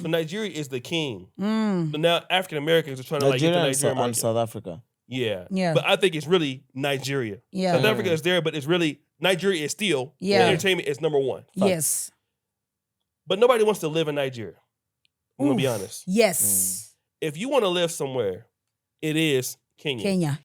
So Nigeria is the king. So now African Americans are trying to get the Nigerian market. And South Africa. Yeah. Yeah. But I think it's really Nigeria. Yeah. South Africa is there, but it's really Nigeria is still entertainment is number one. Yes. But nobody wants to live in Nigeria. I'm gonna be honest. Yes. If you want to live somewhere, it is Kenya. Kenya.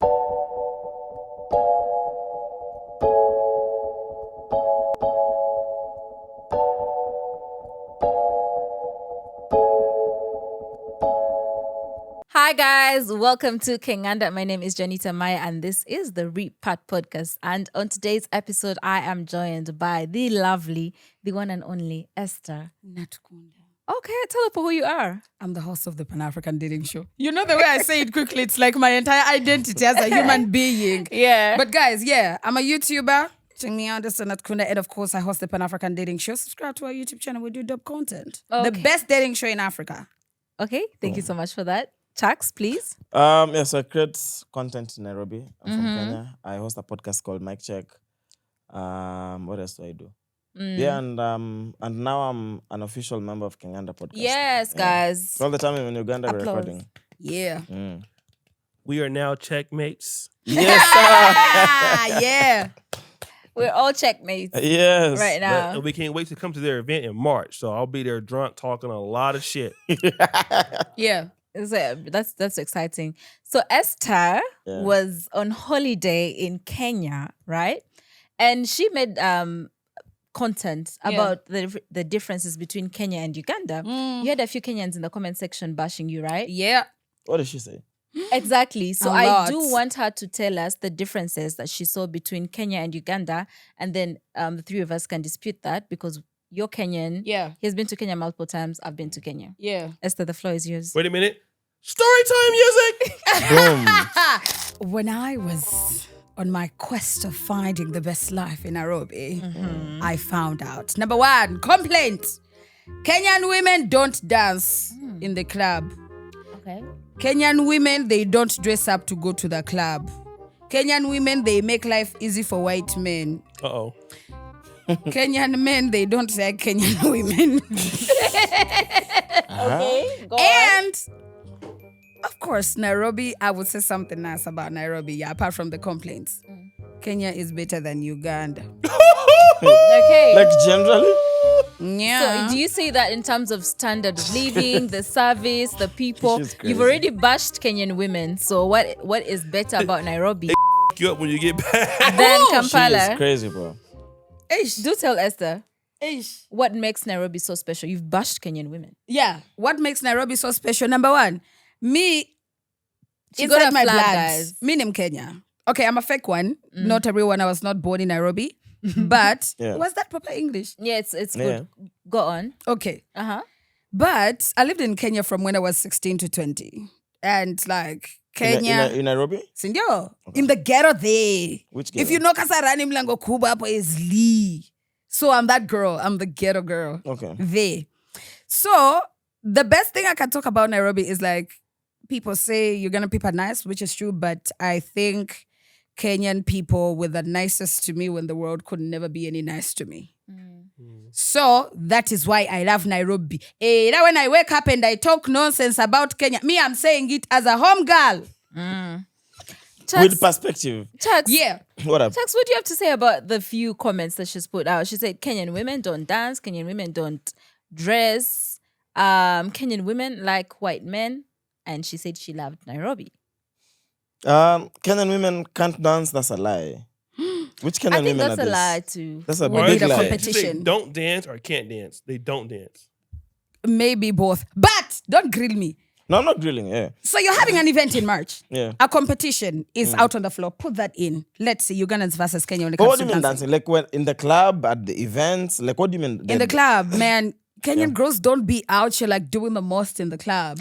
Hi guys, welcome to Kenganda. My name is Janita Maya and this is the Expat Podcast. And on today's episode, I am joined by the lovely, the one and only Esther Natkunda. Okay, tell us who you are. I'm the host of the Pan-African Dating Show. You know the way I say it quickly, it's like my entire identity as a human being. Yeah. But guys, yeah, I'm a YouTuber. Check me out, Esther Natkunda. And of course, I host the Pan-African Dating Show. Subscribe to our YouTube channel. We do dope content. Okay. The best dating show in Africa. Okay, thank you so much for that. Chaxxy, please. Yes, I create content in Nairobi. I'm from Kenya. I host a podcast called Mic Cheque. What else do I do? Yeah, and now I'm an official member of Kenganda Podcast. Yes, guys. All the time I'm in Uganda we're Applause. recording. Yeah. We are now checkmates. Yes, sir. Yeah. We're all checkmates Yes. right now. But we can't wait to come to their event in March. So I'll be there drunk talking a lot of shit. Yeah. So that's exciting. So Esther was on holiday in Kenya, right? And she made content about the differences between Kenya and Uganda. You had a few Kenyans in the comment section bashing you, right? Yeah. What did she say? Exactly. So A I lot. do want her to tell us the differences that she saw between Kenya and Uganda, and then the three of us can dispute that because you're Kenyan. Yeah. He's been to Kenya multiple times. I've been to Kenya. Yeah. Esther, the floor is yours. Wait a minute. Story time music. Boom. When I was on my quest of finding the best life in Nairobi, I found out. Number one, complaint. Kenyan women don't dance in the club. Okay. Kenyan women, they don't dress up to go to the club. Kenyan women, they make life easy for white men. Uh-oh. Kenyan men, they don't like Kenyan women. Okay. Go on. And, of course, Nairobi, I would say something nice about Nairobi, apart from the complaints. Kenya is better than Uganda. Okay. Like generally? Yeah. So do you say that in terms of standard of living, the service, the people? She's crazy. You've already bashed Kenyan women. So what is better about Nairobi You up when you get back. than She is Kampala? crazy, bro. Do tell Esther Ish. what makes Nairobi so special. You've bashed Kenyan women. Yeah. What makes Nairobi so special? Number one, me, She got inside a my flag, blood, guys. me name Kenya. Okay, I'm a fake one. Not a real one. I was not born in Nairobi. But Yeah. was that proper English? Yeah, it's Yeah. good. Go on. Okay. Uh-huh. But I lived in Kenya from when I was 16 to 20. And like Kenya, In Nairobi? Sindio, in the ghetto there. Which If ghetto? you know Kasarani Mlango Kuba hapo is Lee. So I'm that girl. I'm the ghetto girl. Okay. There. So the best thing I can talk about Nairobi is like people say Uganda people are nice, which is true, but I think Kenyan people were the nicest to me when the world could never be any nice to me. So that is why I love Nairobi. Now when I wake up and I talk nonsense about Kenya, me, I'm saying it as a home girl. With perspective. Chax, Yeah. What up? Chax, what do you have to say about the few comments that she's put out? She said Kenyan women don't dance, Kenyan women don't dress, Kenyan women like white men, and she said she loved Nairobi. Kenyan women can't dance. That's a lie. Which Kenyan I think women that's are a this? lie too. That's a We big need a lie. competi- Did you say competition. don't dance or can't dance. They don't dance. Maybe both. But don't grill me. No, I'm not drilling. Yeah. So you're having an event in March. Yeah. A competition is out on the floor. Put that in. Let's see Ugandans versus Kenya when it But comes what to do you mean dancing. dancing? Like when in the club, at the events? Like what do you mean? In the club, man, Kenyan girls don't be out here like doing the most in the club.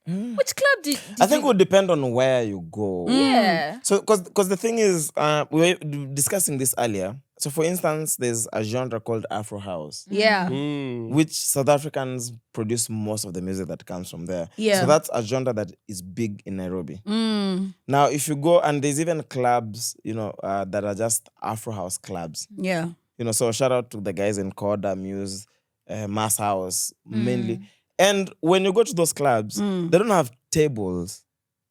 Which club did I think it would depend on where you go. Yeah. So, because the thing is, we were discussing this earlier. So, for instance, there's a genre called Afro House, Yeah. which South Africans produce most of the music that comes from there. Yeah. So that's a genre that is big in Nairobi. Now, if you go, and there's even clubs, that are just Afro House clubs. Yeah. So shout out to the guys in Koda, Muse. Mass House, mainly. And when you go to those clubs, they don't have tables.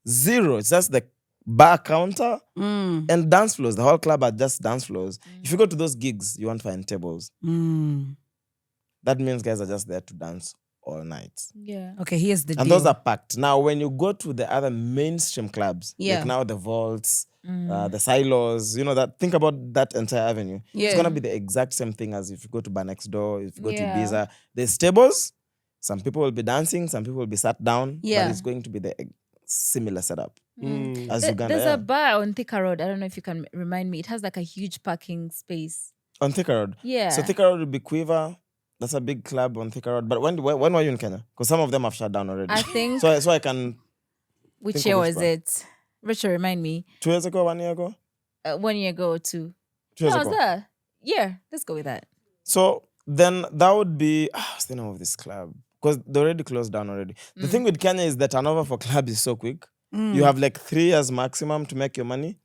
Zero. It's just the bar counter and dance floors. The whole club are just dance floors. If you go to those gigs, you won't find tables. That means guys are just there to dance all night. Yeah. Okay, here's the deal. And those are packed. Now, when you go to the other mainstream clubs, like now the Vaults, the Silos, think about that entire avenue. It's going to be the exact same thing as if you go to Bar Next Door, if you go to Ibiza. There's tables. Some people will be dancing. Some people will be sat down. Yeah. But it's going to be the similar setup as Uganda. There's a bar on Thika Road. I don't know if you can remind me. It has like a huge parking space. On Thika Road? Yeah. So Thika Road would be Quiver. That's a big club on Thika Road. But when were you in Kenya? Because some of them have shut down already. I think. So I can. Which year was it? Richard, remind me. 2 years ago, 1 year ago? 1 year ago or 2. 2 years No, ago. was that? Yeah, let's go with that. So then that would be. What's the name of this club? Because they already closed down already. The thing with Kenya is the turnover for clubs is so quick. You have like 3 years maximum to make your money.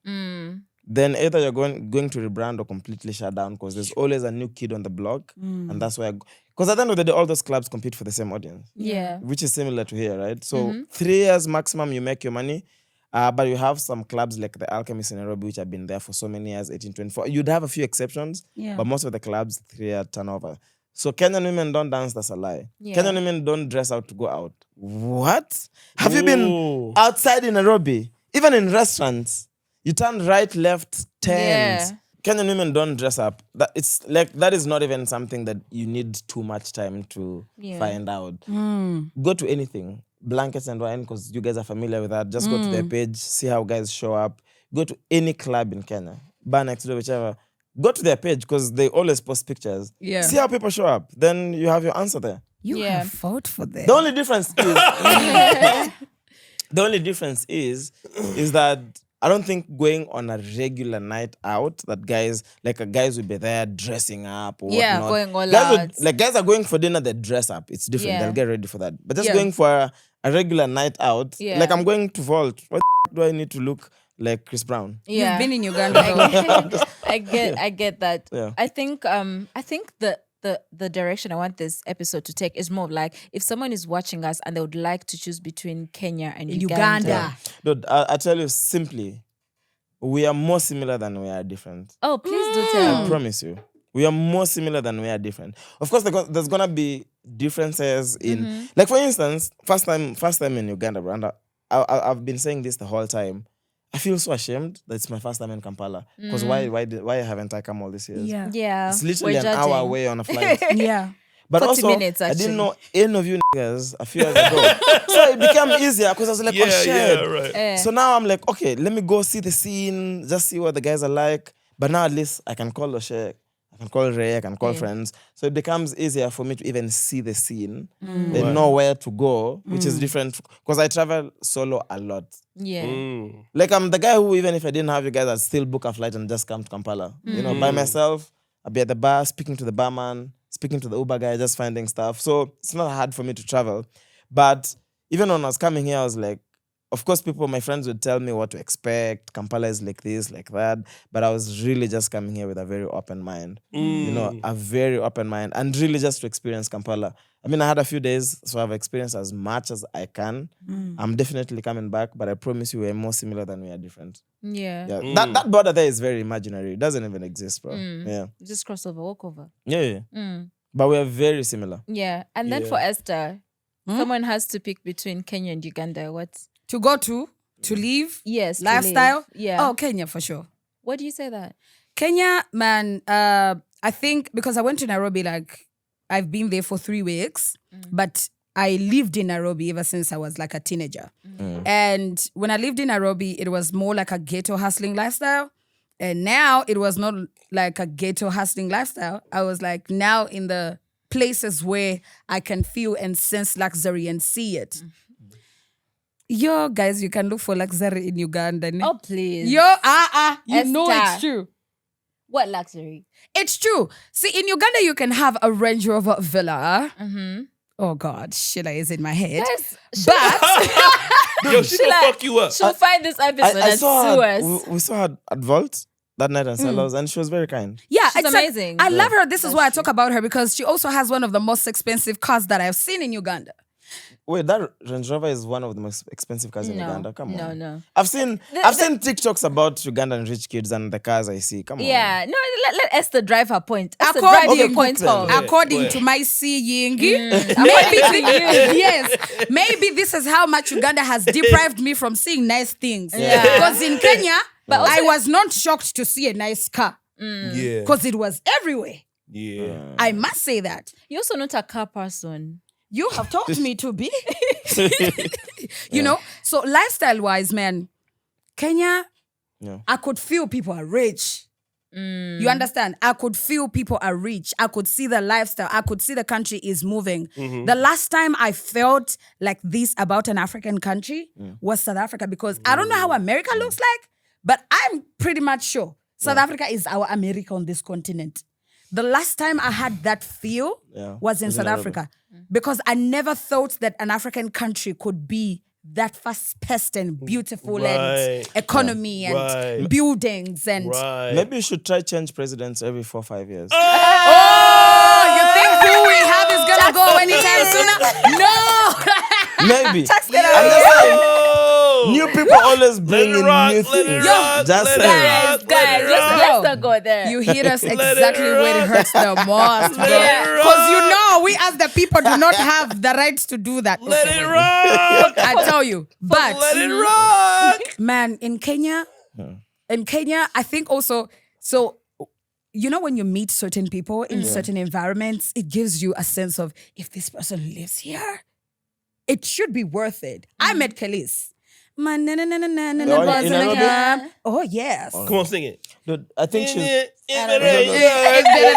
Then either you're going to rebrand or completely shut down because there's always a new kid on the block. And that's why. Because at the end of the day, all those clubs compete for the same audience. Yeah. Which is similar to here, right? So 3 years maximum you make your money. But you have some clubs like the Alchemist in Nairobi, which have been there for so many years, 1824. You'd have a few exceptions, but most of the clubs, 3-year turnover. So Kenyan women don't dance, that's a lie. Yeah. Kenyan women don't dress out to go out. What? Have you been outside in Nairobi? Even in restaurants, you turn right, left, turns. Yeah. Kenyan women don't dress up. That is not even something that you need too much time to find out. Go to anything. Blankets and Wine, because you guys are familiar with that. Just go to their page, see how guys show up. Go to any club in Kenya. Bar Next Door, whichever. Go to their page because they always post pictures. Yeah. See how people show up. Then you have your answer there. You have fought for them. The only difference is that I don't think going on a regular night out that guys will be there dressing up or whatnot. Going all guys out. guys are going for dinner, they dress up. It's different. Yeah. They'll get ready for that. But just going for a regular night out, like I'm going to Vault. What do I need to look like Chris Brown? Yeah. You've been in Uganda. I get that. Yeah. I think the direction I want this episode to take is more like if someone is watching us and they would like to choose between Kenya and Uganda. Dude, I tell you simply, we are more similar than we are different. Oh, please do tell. I promise you. We are more similar than we are different. Of course, there's gonna be differences in, like for instance, first time in Uganda, Branda. I've been saying this the whole time. I feel so ashamed that it's my first time in Kampala. Because why haven't I come all these years? Yeah. It's literally an hour away on a flight. Yeah. But 40 also, minutes, I actually. didn't know any of you niggas a few years ago. So it became easier because I was like, oh shit. Right. So now I'm like, okay, let me go see the scene, just see what the guys are like. But now at least I can call Oshe, I can call Ray, I can call friends. So it becomes easier for me to even see the scene and know where to go, which is different because I travel solo a lot. Yeah. Like I'm the guy who, even if I didn't have you guys, I'd still book a flight and just come to Kampala. By myself. I'd be at the bar, speaking to the barman, speaking to the Uber guy, just finding stuff. So it's not hard for me to travel. But even when I was coming here, I was like, of course, my friends would tell me what to expect. Kampala is like this, like that. But I was really just coming here with a very open mind. A very open mind. And really just to experience Kampala. I mean, I had a few days, so I've experienced as much as I can. I'm definitely coming back, but I promise you we're more similar than we are different. Yeah. That border there is very imaginary. It doesn't even exist, bro. Yeah. Just crossover, walk over. Yeah. But we are very similar. Yeah. And then for Esther, someone has to pick between Kenya and Uganda. What? To go to live? Yes. Lifestyle? Yeah. Oh, Kenya for sure. What do you say that? Kenya, man, I think because I went to Nairobi, like I've been there for 3 weeks, but I lived in Nairobi ever since I was like a teenager. And when I lived in Nairobi, it was more like a ghetto hustling lifestyle. And now it was not like a ghetto hustling lifestyle. I was like now in the places where I can feel and sense luxury and see it. Yo, guys, you can look for luxury in Uganda. Oh, please. Yo, you know Esther. it's true. What luxury? It's true. See, in Uganda, you can have a Range Rover villa. Oh, God. Sheila is in my head. Yes. Yo, she gonna fuck you up. She'll find this episode and sue us. We saw her at Vault. that night and Salos, and she was very kind. Yeah, She's amazing. I love her. This is why I talk about her, because she also has one of the most expensive cars that I've seen in Uganda. Wait, that Range Rover is one of the most expensive cars in Uganda. Come on. No. I've seen TikToks about Ugandan rich kids and the cars I see. Come on. Yeah, no, let Esther drive her point. Esther, According- drive your Okay, point then. home. According to my seeing, According maybe to you. yes, maybe this is how much Uganda has deprived me from seeing nice things. Yeah. Because in Kenya, But also- I was not shocked to see a nice car Yeah. because it was everywhere. Yeah. I must say that. You're also not a car person. You have taught me to be. You know, so lifestyle-wise, man, Kenya, Yeah. I could feel people are rich. You understand? I could feel people are rich. I could see the lifestyle. I could see the country is moving. The last time I felt like this about an African country was South Africa, because I don't know how America looks like, but I'm pretty much sure South Africa is our America on this continent. The last time I had that feel was in South Nairobi. Africa, because I never thought that an African country could be that fast-paced and beautiful and Right. economy and Right. buildings and Right. Maybe you should try change presidents every 4-5 years. oh, you think who we have is gonna go anytime sooner? No. Maybe. get I'm out just saying, Oh! new people always bring Let it in rock, new let it things. rock, Just let it saying. rock, let Guys, it just rock. let's not go there. You hit us Let it exactly where it rock. hurts the most, Let it because you rock. know we as the people do not have the right to do that. Let it rock. I tell you, but Let it rock. man, in Kenya, I think also, so you know, when you meet certain people in certain environments, it gives you a sense of, if this person lives here, it should be worth it. I met Kelis. Oh, in Nairobi? Oh, yes. Come on, sing it. Dude, I think she's. It's better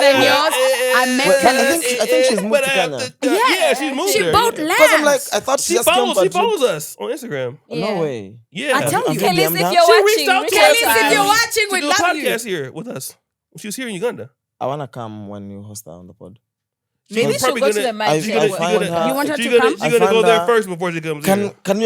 than yours. I met Wait, Kelis. I think she's moved to Kenya. Yeah, she's moved She there. bought yeah. land. Because I'm like, I thought she just came for She a trip. follows us on Instagram. No way. Yeah. I tell you, Have you Kelis, DM'd if her? you're She watching, reached out to reach us. out Kelis, if to you're us. watching, She we did a love you. podcast here with us. She was here in Uganda. I want to come when you host her on the pod. Maybe She's she'll probably go to gonna- the mic. I check. find her- You want her She's to gonna, come? she's I gonna go found there her- first before she comes here. Can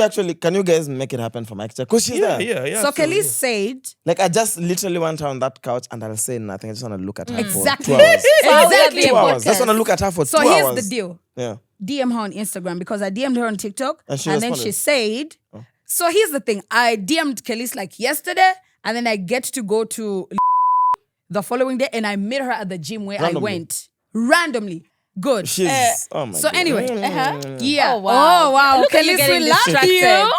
you guys make it happen for Mic Cheque? Because she's Yeah, there. yeah. So absolutely. Kelis said, Like, I just literally went on that couch and I'll say nothing. I just want to look at her Exactly. for 2 hours. So how would that be Exactly. a 2 hours. Just podcast? want to look at her for so 2 here's hours. the deal. Yeah. DM her on Instagram, because I DM'd her on TikTok, And she then responded. she said, so here's the thing. I DM'd Kelis like yesterday, and then I get to go to the following day, and I met her at the gym where Randomly. I went. Randomly. Good. She's. Oh my so God. anyway. Uh-huh. Yeah. Oh, wow. Oh, wow. Look at you Kelis, getting we love distracted. you.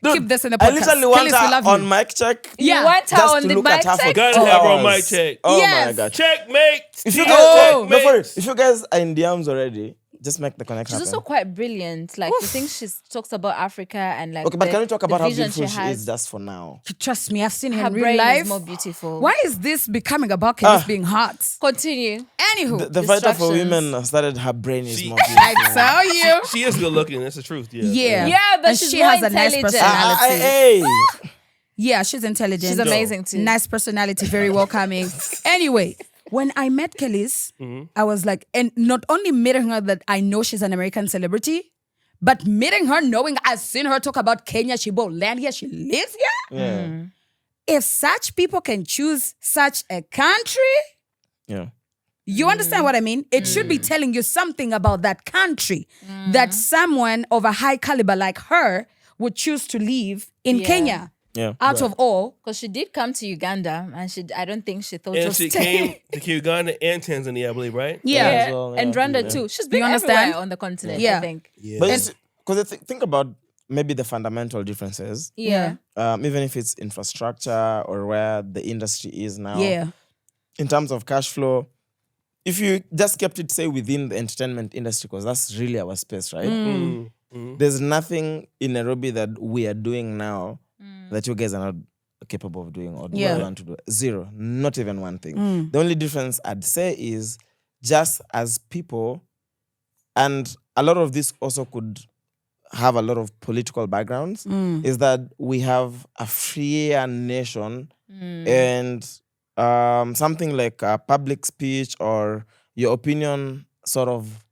Dude, Keep this in the I podcast. literally want Kelis, we love her on you. Mic Cheque. Yeah. You want her Just on to the look mic at her for check? Gotta 2 have her on hours. Mic Cheque. Oh Yes. my God. Checkmate. If you Checkmate. guys, no, for real, if you guys are in DMs already, just make the connection. She's also quite brilliant. Like, the things she talks about Africa and like. Okay, but can we talk about the how vision beautiful she has? is just for now? Trust me, I've seen her Her in real brain life. is more beautiful. Why is this becoming about Kelis being hot? Continue. Anywho, The fighter for Distractions. women started her brain is She- more I beautiful. tell you. She is good looking. That's the truth. Yeah. Yeah. Yeah, but And she's she more has a nice intelligent. personality. Hey. Yeah, she's intelligent. She's amazing too. Nice personality, very welcoming. Anyway, when I met Kelis, I was like, and not only meeting her that I know she's an American celebrity, but meeting her knowing I've seen her talk about Kenya, she bought land here, she lives here. Yeah. If such people can choose such a country, Yeah. you understand what I mean? It should be telling you something about that country, that someone of a high caliber like her would choose to live in Yeah. Kenya. Yeah. Out of all, Because she did come to Uganda and I don't think she thought And of she staying. came to Uganda and Tanzania, I believe, right? yeah. as well, and yeah. Rwanda Yeah. too. She's been You understand? everywhere on the continent, Yeah. I think. Yeah. But because think about maybe the fundamental differences, Yeah. even if it's infrastructure or where the industry is now. Yeah. In terms of cash flow, if you just kept it, say, within the entertainment industry, because that's really our space, right? There's nothing in Nairobi that we are doing now that you guys are not capable of doing or Yeah. want to do. Zero. Not even one thing. The only difference I'd say is just as people, and a lot of this also could have a lot of political backgrounds, is that we have a freer nation and something like a public speech or your opinion sort of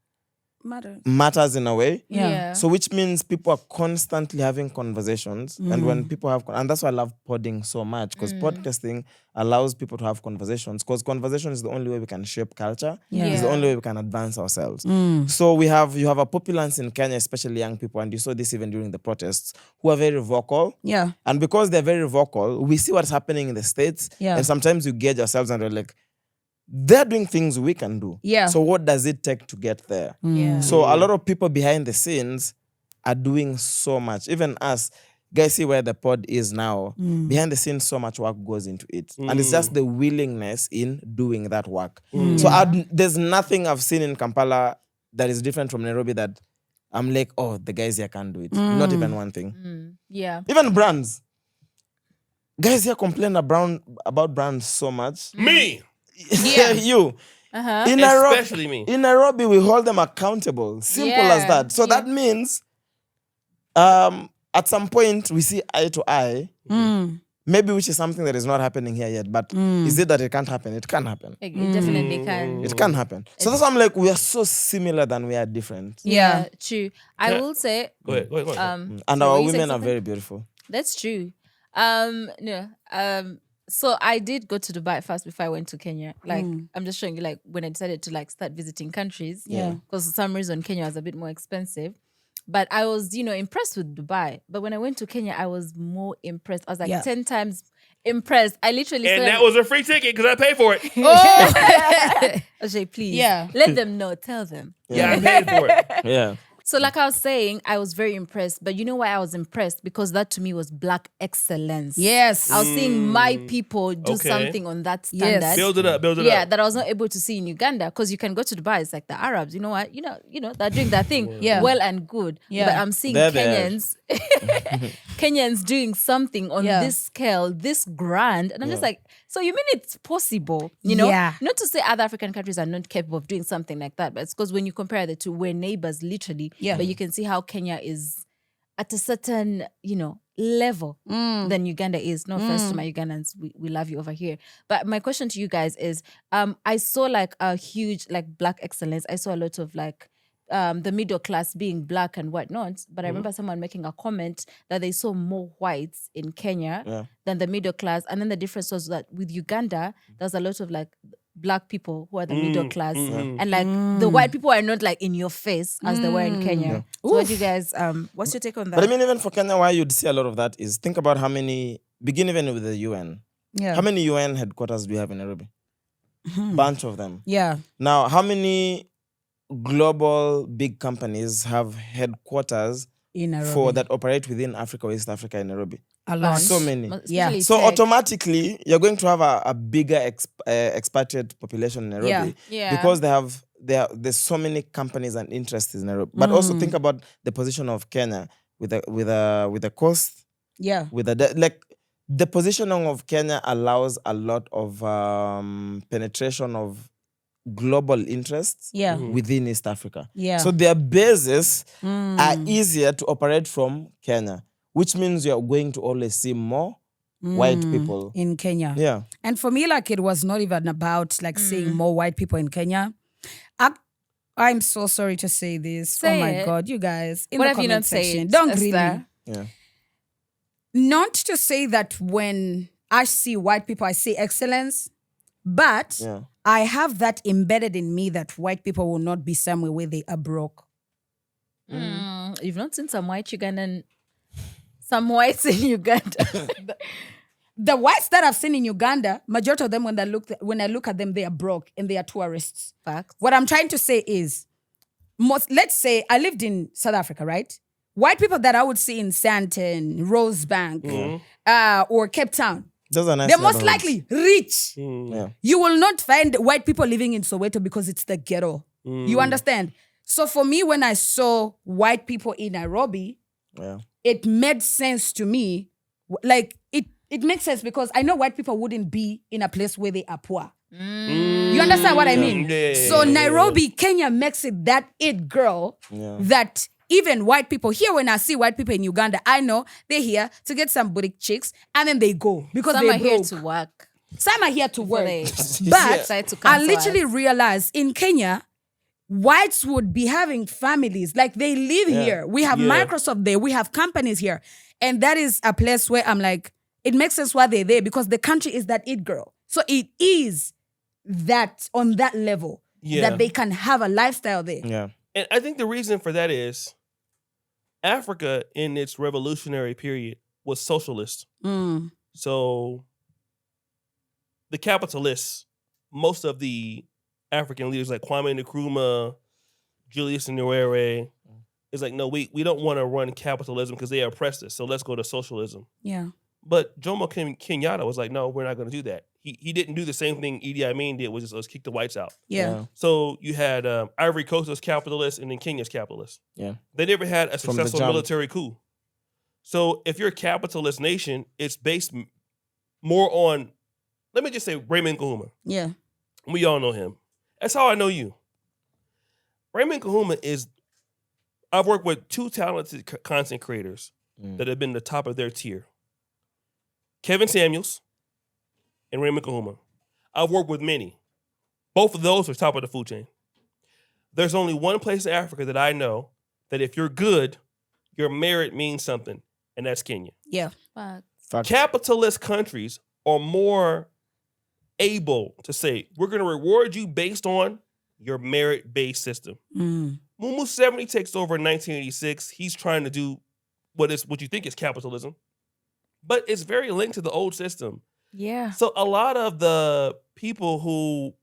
matters in a way. Yeah. So which means people are constantly having conversations. And when people have, and that's why I love podding so much, because podcasting allows people to have conversations, because conversation is the only way we can shape culture. It's the only way we can advance ourselves. So you have a populace in Kenya, especially young people, and you saw this even during the protests, who are very vocal. Yeah. And because they're very vocal, we see what's happening in the States. Yeah. And sometimes we gauge ourselves and we're like, they're doing things we can do. Yeah. So what does it take to get there? Yeah. So a lot of people behind the scenes are doing so much. Even us, guys, see where the pod is now. Behind the scenes, so much work goes into it. And it's just the willingness in doing that work. So there's nothing I've seen in Kampala that is different from Nairobi that I'm like, oh, the guys here can't do it. Not even one thing. Yeah. Even brands. Guys here complain about brands so much. Me. Yeah, you. In Nairobi, Especially me. In Nairobi, we hold them accountable. Simple as that. So that means, at some point, we see eye to eye. Maybe which is something that is not happening here yet. But is it that it can't happen? It can happen. It definitely can. It can happen. So that's why I'm like, we are so similar than we are different. Yeah, true. I will say. Go ahead. And so our you said women are something? very beautiful. That's true. So I did go to Dubai first before I went to Kenya. Like, I'm just showing you, like, when I decided to, like, start visiting countries. Yeah. Because for some reason, Kenya was a bit more expensive. But I was, impressed with Dubai. But when I went to Kenya, I was more impressed. I was like 10 times impressed. I literally And said... that was a free ticket because I paid for it. Ajay, please. Yeah. Let them know. Tell them. Yeah, I paid for it. Yeah. So like I was saying, I was very impressed. But you know why I was impressed? Because that to me was Black excellence. Yes. I was seeing my people do Okay. something on that standard. Yes. Build it up. Yeah, that I was not able to see in Uganda. Because you can go to Dubai, it's like the Arabs, you know what? You know, they're doing their thing Yeah. well and good. Yeah. But I'm seeing They're there. Kenyans Kenyans doing something on this scale, this grand. And I'm just like, so you mean it's possible? You know? Yeah. Not to say other African countries are not capable of doing something like that, but it's because when you compare the two, we're neighbors literally. Yeah. But you can see how Kenya is at a certain, level than Uganda is. No offense to my Ugandans, we love you over here. But my question to you guys is, I saw like a huge like Black excellence. I saw a lot of like the middle class being Black and whatnot. But I remember someone making a comment that they saw more whites in Kenya than the middle class. And then the difference was that with Uganda, there's a lot of like Black people who are the middle class, and like the white people are not like in your face as they were in Kenya. So what do you guys? What's your take on that? But I mean, even for Kenya, why you'd see a lot of that is think about how many, begin even with the UN. Yeah. How many UN headquarters do you have in Nairobi? Bunch of them. Yeah. Now, how many global big companies have headquarters In Nairobi. for that operate within Africa or East Africa in Nairobi? A lot. So many. Especially So tech. automatically, you're going to have a bigger expatriate population in Nairobi Yeah. because there's so many companies and interests in Nairobi. But also think about the position of Kenya with the coast. Yeah. With the positioning of Kenya allows a lot of penetration of global interests Yeah. within East Africa. Yeah. So their bases are easier to operate from Kenya, which means you're going to always see more white people. in Kenya. Yeah. And for me, like, it was not even about like seeing more white people in Kenya. I'm so sorry to say this. Say oh my it. God, you guys. In What the have you comment not said, section, don't Esther? really. Yeah. Not to say that when I see white people, I see excellence, but Yeah. I have that embedded in me that white people will not be somewhere where they are broke. You've not seen some whites in Uganda. The whites that I've seen in Uganda, majority of them, when I look at them, they are broke and they are tourists. Facts. What I'm trying to say is, let's say I lived in South Africa, right? White people that I would see in Sandton, Rosebank, or Cape Town, Those are nice they're most neighborhoods. likely rich. Yeah. You will not find white people living in Soweto because it's the ghetto. You understand? So for me, when I saw white people in Nairobi, Yeah. it made sense to me. Like, it makes sense because I know white people wouldn't be in a place where they are poor. You understand what I mean? Yeah. So Nairobi, Kenya makes it that it girl that even white people here, when I see white people in Uganda, I know they're here to get some boutique chicks and then they go because Some they're are here broke. to work. Some are here to work. they But decide to come I to literally us. realized in Kenya, whites would be having families. Like they live here. We have Microsoft there. We have companies here. And that is a place where I'm like, it makes sense why they're there because the country is that it girl. So it is that on that level that they can have a lifestyle there. Yeah. And I think the reason for that is Africa in its revolutionary period was socialist. So the capitalists, most of the African leaders like Kwame Nkrumah, Julius Nyerere, is like, no, we don't want to run capitalism because they oppressed us. So let's go to socialism. Yeah. But Jomo Kenyatta was like, no, we're not going to do that. He didn't do the same thing Idi Amin did, which is let's kick the whites out. Yeah. So you had Ivory Coast was capitalist and then Kenya's capitalist. Yeah. They never had a successful military coup. So if you're a capitalist nation, it's based more on, let me just say Raymond Kahuma. Yeah. We all know him. That's how I know you. Raymond Kahuma is, I've worked with two talented content creators that have been the top of their tier. Kevin Samuels and Raymond Kahuma. I've worked with many. Both of those are top of the food chain. There's only one place in Africa that I know that if you're good, your merit means something, and that's Kenya. Yeah. Capitalist countries are more able to say, we're going to reward you based on your merit-based system. Mumu 70 takes over in 1986. He's trying to do what you think is capitalism, but it's very linked to the old system. Yeah. So a lot of the people who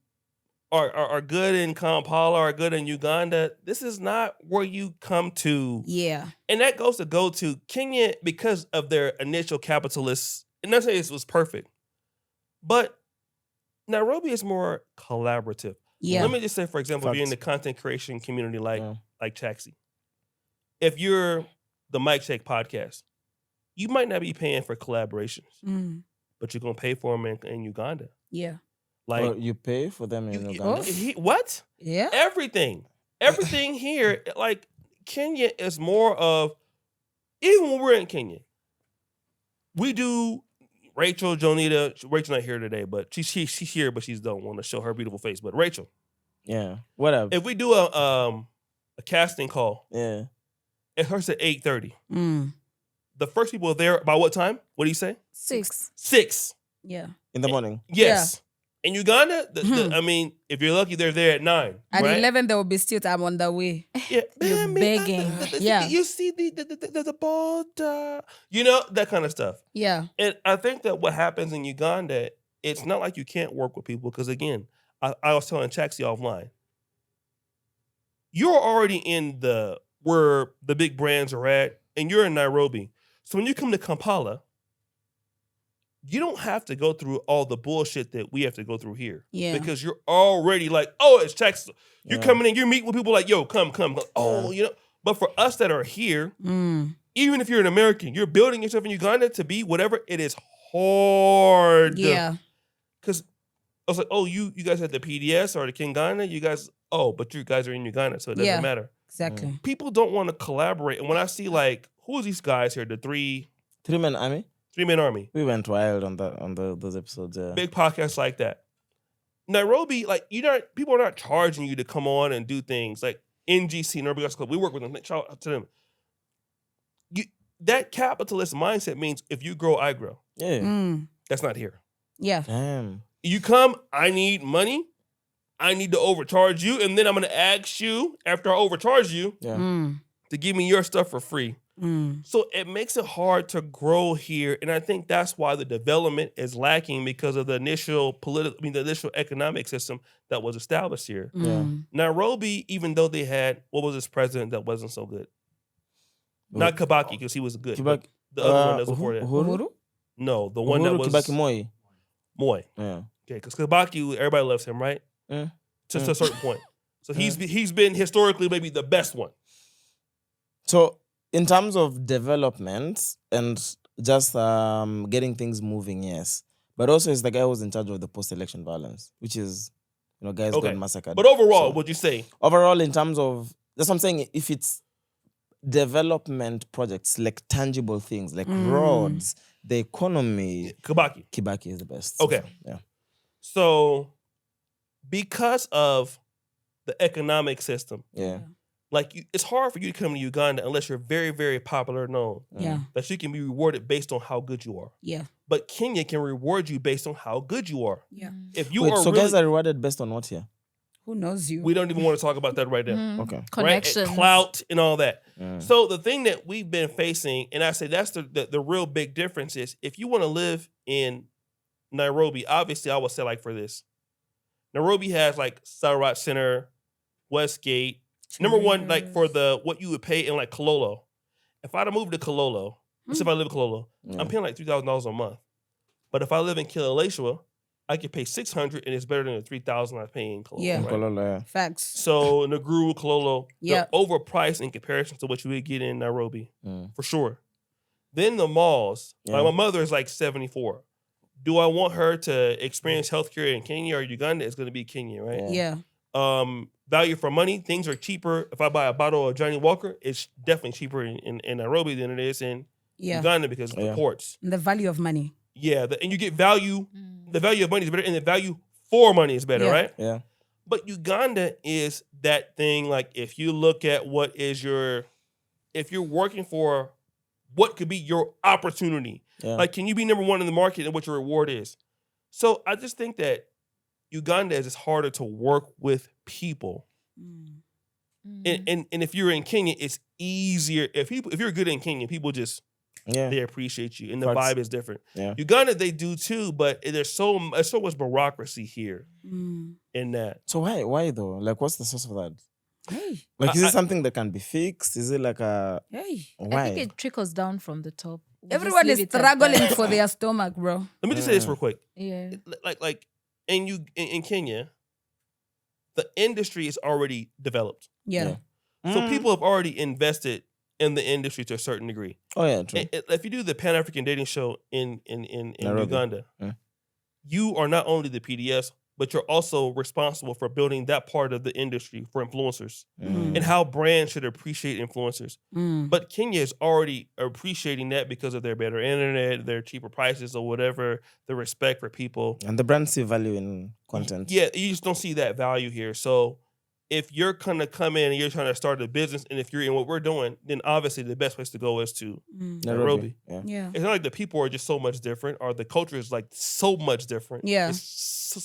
are good in Kampala or good in Uganda, this is not where you come to. Yeah. And that goes to Kenya because of their initial capitalists. And not saying this was perfect, but Nairobi is more collaborative. Yeah. Let me just say, for example, if you're in the content creation community like Chaxxy, if you're the Mic Cheque Podcast, you might not be paying for collaborations, but you're going to pay for them in Uganda. Yeah. Like you pay for them in Uganda? What? Yeah. Everything here, like Kenya is more of, even when we're in Kenya, we do, Rachel not here today, but she's here, but she don't want to show her beautiful face. But Rachel. Yeah. Whatever. If we do a casting call, it starts at 8:30. The first people are there by what time? What do you say? 6. Yeah. In the morning? Yes. In Uganda, I mean, if you're lucky, they're there at 9. At right? 11, there will be still time on the way. Yeah. You're begging. Yeah. You see the boat, you know, that kind of stuff. Yeah. And I think that what happens in Uganda, it's not like you can't work with people because, again, I was telling Chaxxy offline, you're already in where the big brands are at, and you're in Nairobi. So when you come to Kampala, you don't have to go through all the bullshit that we have to go through here. Yeah. Because you're already like, oh, it's Chaxxy. You're coming in, you're meeting with people like, yo, come. Oh, you know. But for us that are here, even if you're an American, you're building yourself in Uganda to be whatever, it is hard. Yeah. Because I was like, oh, you guys had the PDS or the Kenganda, you guys, but you guys are in Uganda, so it doesn't matter. Exactly. People don't want to collaborate. And when I see like, who are these guys here? The Three-man army? 3-man army. We went wild on those episodes. Big podcasts like that. Nairobi, like people are not charging you to come on and do things like NGC, Nairobi Gospel Club. We work with them. Shout out to them. That capitalist mindset means if you grow, I grow. Yeah. That's not here. Yeah. Damn. You come, I need money. I need to overcharge you, and then I'm going to ask you after I overcharge you to give me your stuff for free. So it makes it hard to grow here, and I think that's why the development is lacking because of the initial the initial economic system that was established here. Nairobi, even though they had what was this president that wasn't so good, not Kibaki because he was good. The other one that was before that. Uhuru? No, the one that was Kibaki Moi. Moi. Yeah. Okay, because Kibaki, everybody loves him, right? To a certain point. So he's been historically maybe the best one. So in terms of development and just getting things moving, yes. But also it's the guy who's in charge of the post-election violence, which is, guys got massacred. But overall, what'd you say? Overall, in terms of, that's what I'm saying, if it's development projects, like tangible things, like roads, the economy. Kibaki is the best. Okay. Yeah. So because of the economic system. Yeah. Like, it's hard for you to come to Uganda unless you're very, very popular known. Yeah. That you can be rewarded based on how good you are. Yeah. But Kenya can reward you based on how good you are. Yeah. If you Wait, are so really, guys are rewarded based on what here? Who knows you? we don't even want to talk about that right now. Okay. Connections. Right? Clout and all that. Mm. So the thing that we've been facing, and I say that's the real big difference is, if you want to live in Nairobi, obviously I would say like for this. Nairobi has like Sarat Center, Westgate. Number one, like for the what you would pay in like Kololo. If I'd have moved to Kololo, let's say if I live in Kololo, I'm paying like $3,000 a month. But if I live in Kilauea, I could pay $600 and it's better than the $3,000 I pay in Kololo. Yeah. Right? Kololo, Facts. So Naguru, Kololo, Yeah. they're overpriced in comparison to what you would get in Nairobi, for sure. Then the malls. Like, my mother is like 74. Do I want her to experience healthcare in Kenya or Uganda? It's going to be Kenya, right? Yeah. Value for money, things are cheaper. If I buy a bottle of Johnny Walker, it's definitely cheaper in Nairobi than it is in Uganda because of the ports. And the value of money. Yeah, and you get value. The value of money is better, and the value for money is better, right? Yeah. But Uganda is that thing, like, if you look at what is if you're working for what could be your opportunity, like, can you be number one in the market and what your reward is? So I just think that Uganda is just harder to work with people. And if you're in Kenya, it's easier. If you're good in Kenya, people just they appreciate you, and the vibe is different. Yeah. Uganda, they do too, but there's so much bureaucracy here in that. So why though? Like, what's the source of that? Hey. Like, is it something that can be fixed? Is it like a Hey. why? I think it trickles down from the top. We'll just Everyone leave is it at struggling that. for their stomach, bro. Let me just say this real quick. Yeah. Like in Kenya, the industry is already developed. Yeah. So people have already invested in the industry to a certain degree. Oh yeah, true. If you do the Pan-African dating show in Nairobi. Uganda, you are not only the PDS, but you're also responsible for building that part of the industry for influencers and how brands should appreciate influencers. But Kenya is already appreciating that because of their better internet, their cheaper prices or whatever, the respect for people. And the brands see value in content. Yeah, you just don't see that value here. So if you're going to come in and you're trying to start a business, and if you're in what we're doing, then obviously the best place to go is to Nairobi. Yeah. It's not like the people are just so much different, or the culture is like so much different. Yeah. It's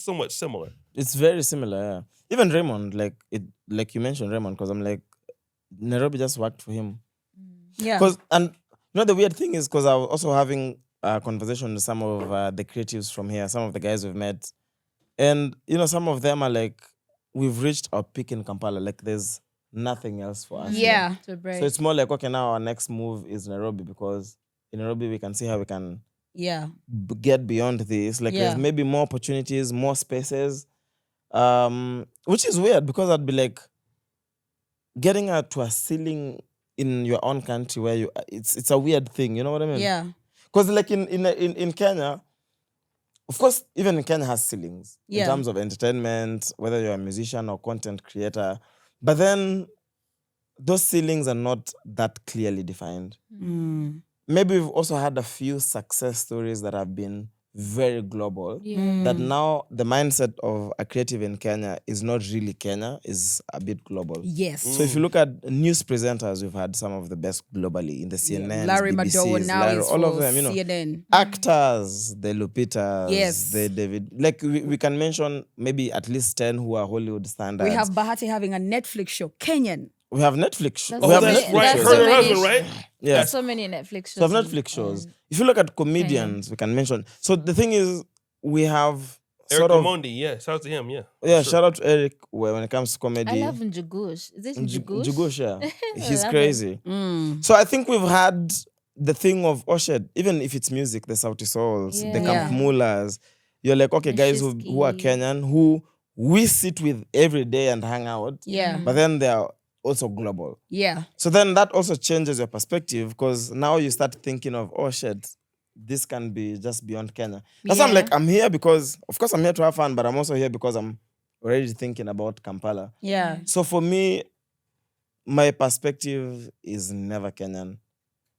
so much similar. It's very similar, yeah. Even Raymond, like you mentioned Raymond, because I'm like, Nairobi just worked for him. Yeah. And you know, the weird thing is, because I was also having a conversation with some of the creatives from here, some of the guys we've met. And, you know, some of them are like, we've reached our peak in Kampala. Like, there's nothing else for us. Yeah. To break. So it's more like, okay, now our next move is Nairobi, because in Nairobi we can see how we can get beyond this. Like, there's maybe more opportunities, more spaces, which is weird, because I'd be like, getting to a ceiling in your own country where it's a weird thing. You know what I mean? Yeah. Because like in Kenya, of course, even in Kenya has ceilings in terms of entertainment, whether you're a musician or content creator. But then those ceilings are not that clearly defined. Maybe we've also had a few success stories that have been very global. That now the mindset of a creative in Kenya is not really Kenya, is a bit global. Yes. So if you look at news presenters, we've had some of the best globally in the CNN, Larry Madowo BBCs, now is all of for them, you know. CNN. Actors, the Lupitas, Yes. the David. Like we can mention maybe at least 10 who are Hollywood standards. We have Bahati having a Netflix show, Kenyan. We have Netflix shows. That's We have so many- Netflix right. that's shows. Her so husband, many- right? Yeah. There's so many Netflix shows. So we have Netflix shows. If you look at comedians, we can mention. So the thing is, we have Eric sort of Omondi, yeah. Shout out to him, yeah. yeah. Sure. Shout out to Eric when it comes to comedy. I love Njugush. Is it Njugush? Njugush, yeah. He's love crazy. So I think we've had the thing of shit, even if it's music, the Sauti Souls, the Yeah. Camp Mullahs. You're like, okay, The guys who are Shiski. Kenyan, who we sit with every day and hang out. Yeah. But then they are also global. Yeah. So then that also changes your perspective, because now you start thinking of, oh shit, this can be just beyond Kenya. That's why I'm Yeah. like, I'm here because, of course, I'm here to have fun, but I'm also here because I'm already thinking about Kampala. Yeah. So for me, my perspective is never Kenyan.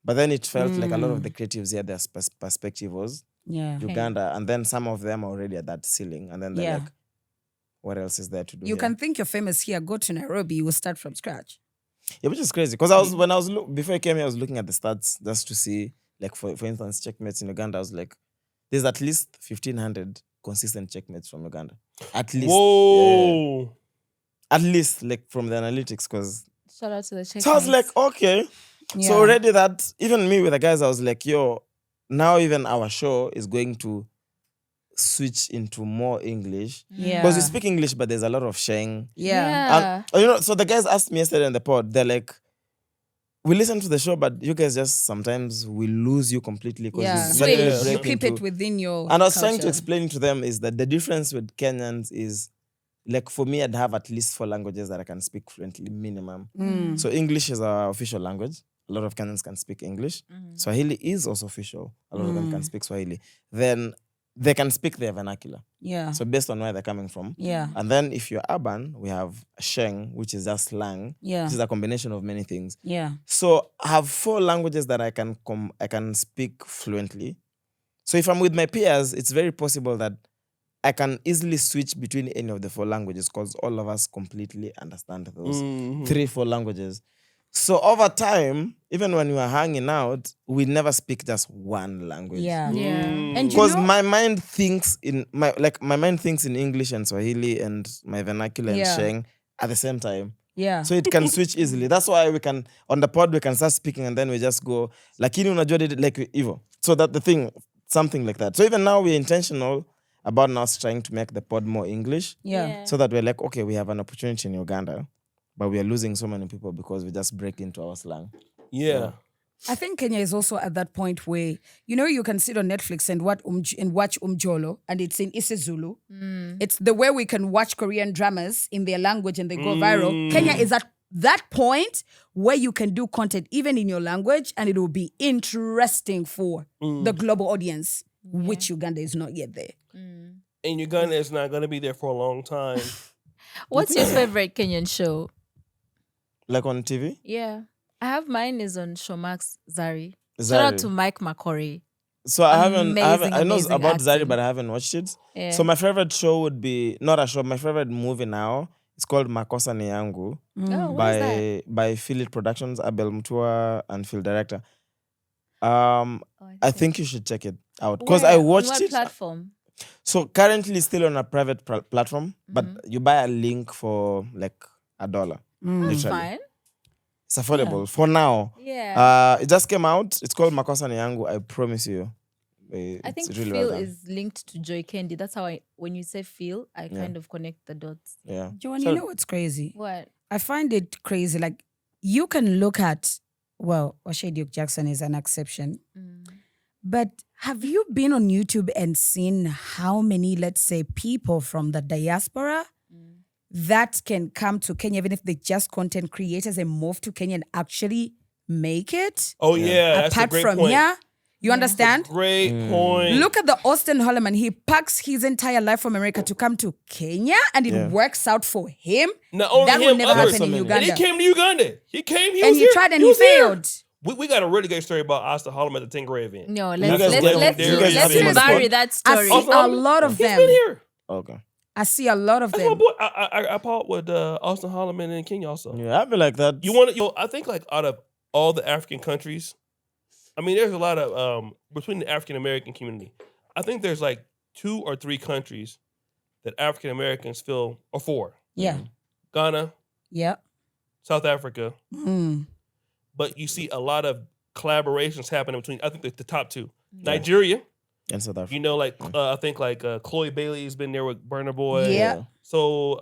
But then it felt like a lot of the creatives here, their perspective was Yeah. Uganda. And then some of them are already at that ceiling. And then they're Yeah. like, what else is there to do? You here? can think you're famous here. Go to Nairobi. You will start from scratch. Yeah, which is crazy. Because before I came here, I was looking at the stats just to see, like, for instance, checkmates in Uganda. I was like, there's at least 1,500 consistent checkmates from Uganda. At least. Whoa. Yeah. At least, like, from the analytics, because... Shout out to the checkmates. So I was like, okay. Yeah. So already that, even me with the guys, I was like, yo, now even our show is going to switch into more English. Yeah. Because we speak English, but there's a lot of sheng. Yeah. And, so the guys asked me yesterday in the pod, they're like, we listen to the show, but you guys just sometimes we lose you completely. Yeah. Because You keep it within your And I was culture. trying to explain to them is that the difference with Kenyans is, like, for me, I'd have at least 4 languages that I can speak fluently, minimum. So English is our official language. A lot of Kenyans can speak English. Swahili is also official. A lot of them can speak Swahili. Then they can speak their vernacular. Yeah. So based on where they're coming from. Yeah. And then if you're urban, we have sheng, which is just slang. Yeah. Which is a combination of many things. Yeah. So I have 4 languages that I can speak fluently. So if I'm with my peers, it's very possible that I can easily switch between any of the 4 languages because all of us completely understand those 3-4 languages. So over time, even when we are hanging out, we never speak just one language. Yeah. Yeah. And Because my mind thinks in English and Swahili and my vernacular and sheng at the same time. Yeah. So it can switch easily. That's why we can, on the pod, we can start speaking and then we just go, lakini unajua like Evo. So that the thing, something like that. So even now we're intentional about us trying to make the pod more English. Yeah. So that we're like, okay, we have an opportunity in Uganda, but we are losing so many people because we just break into our slang. Yeah. I think Kenya is also at that point where, you can sit on Netflix and watch Umjolo and it's in isiZulu. It's the way we can watch Korean dramas in their language and they go viral. Kenya is at that point where you can do content even in your language and it will be interesting for the global audience, which Uganda is not yet there. And Uganda is not going to be there for a long time. What's your favorite Kenyan show? Like on TV? Yeah. I have mine is on Showmax Zari. Shout Zari. out to Mike Makori. So I know amazing about Zari, acting. but I haven't watched it. Yeah. So my favorite show would be, not a show, my favorite movie now, it's called Makosa Ni Yangu Oh, what is that? by Philip Productions, Abel Mutua and film director. I think you should check it out. Because I watched on what it. platform? So currently it's still on a private platform, but you buy a link for like $1. That's literally. fine. It's affordable for now. Yeah. It just came out. It's called Makosa Ni Yangu. I promise you. I think it's really Phil well done. is linked to Joy Candy. That's how when you say Phil, I kind of connect the dots. Yeah. Joanne, you know what's crazy? What? I find it crazy. Like, you can look at, O'Shea Duke Jackson is an exception. But have you been on YouTube and seen how many, let's say, people from the diaspora that can come to Kenya, even if they're just content creators and move to Kenya and actually make it? Oh, yeah. That's a Apart great from point. here, you understand? Great point. Look at the Austin Holloman. He packs his entire life from America to come to Kenya and it works out for him. Not only That him, will never others. happen in And Uganda. he came to Uganda. He came, he And was he here. tried and he was here. failed. We got a really great story about Austin Harlem at the Tingray event. No, You guys let's been bury that I story. see a lot of He's them. been here. Okay. I see a lot of That's my them. boy. I part with Austin Holloman and Kenya also. Yeah, I'd be like that. I think like out of all the African countries, I mean, there's a lot of between the African American community. I think there's like 2 or 3 countries that African Americans feel, or 4. Yeah. Ghana, Yeah. South Africa. But you see a lot of collaborations happening between, I think the top 2. Nigeria. And South Africa. You know, like I think like Chloe Bailey's been there with Burna Boy. Yeah. So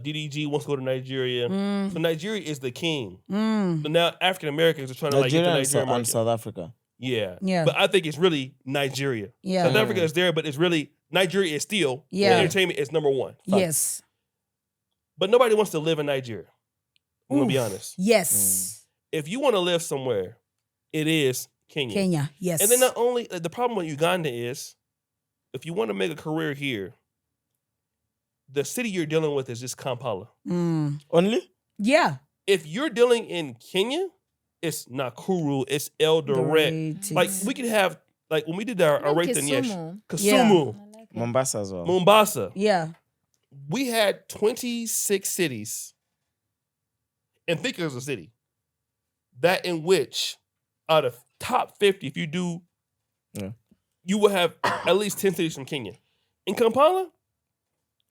DDG wants to go to Nigeria. So Nigeria is the king. But now African Americans are trying to Nigeria get to and Nigeria market. South Africa. Yeah. Yeah. But I think it's really Nigeria. Yeah. South Africa is there, but it's really Nigeria is still entertainment is number 1. Yes. But nobody wants to live in Nigeria. I'm gonna be honest. Yes. If you want to live somewhere, it is Kenya. Kenya. Yes. And then not only the problem with Uganda is, if you want to make a career here, the city you're dealing with is just Kampala. Only? Yeah. If you're dealing in Kenya, it's Nakuru, it's Eldoret. Like we could have, like when we did our rate then Kisumu. Kisumu, Mombasa as well. Mombasa. Yeah. we had 26 cities, and think as a city, that in which out of top 50, if you do, you will have at least 10 cities from Kenya. In Kampala,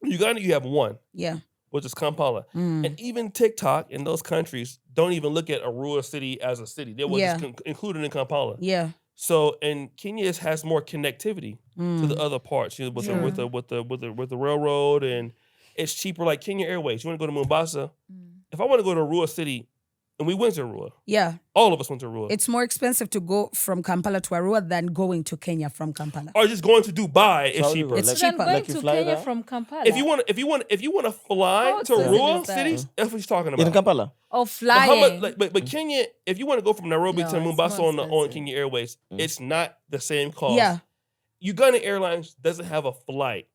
Uganda, you have one. Yeah. Which is Kampala. And even TikTok in those countries don't even look at Arua city as a city. They were just included in Kampala. Yeah. So, and Kenya has more connectivity to the other parts, with the railroad, and it's cheaper. Like Kenya Airways, you want to go to Mombasa? If I want to go to Arua city, and we went to Arua. Yeah. All of us went to Arua. It's more expensive to go from Kampala to Arua than going to Kenya from Kampala. Or just going to Dubai is cheaper. It's Than cheaper. going Like you to fly Kenya there? from Kampala. If you want to fly How to expensive Arua is that? cities, that's what he's talking about. In Kampala? Or But how flying. much, but Kenya, if you want to go from Nairobi No, to it's Mombasa more on expensive. Kenya Airways, it's not the same cost. Yeah. Uganda Airlines doesn't have a flight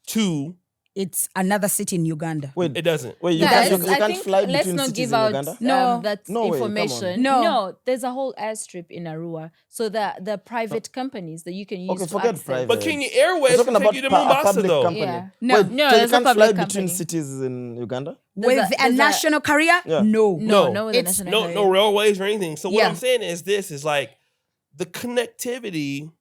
to. It's another city in Uganda. Wait, It doesn't. wait, you Guys, can't, you I can't think fly let's between not cities give in out Uganda? No. that No way, come on. information. No. There's a whole airstrip in Arua. So the private companies that you can use Okay, to forget access. private. But Kenya Airways We're can talking take you to about a Mombasa public though. company. Yeah. No. Wait, No, so you there's a can't fly public between company. cities in Uganda? With There's a national carrier? Yeah. No. No, with the It's- national No carrier. railways or anything. So what Yeah. I'm saying is this is like the connectivity.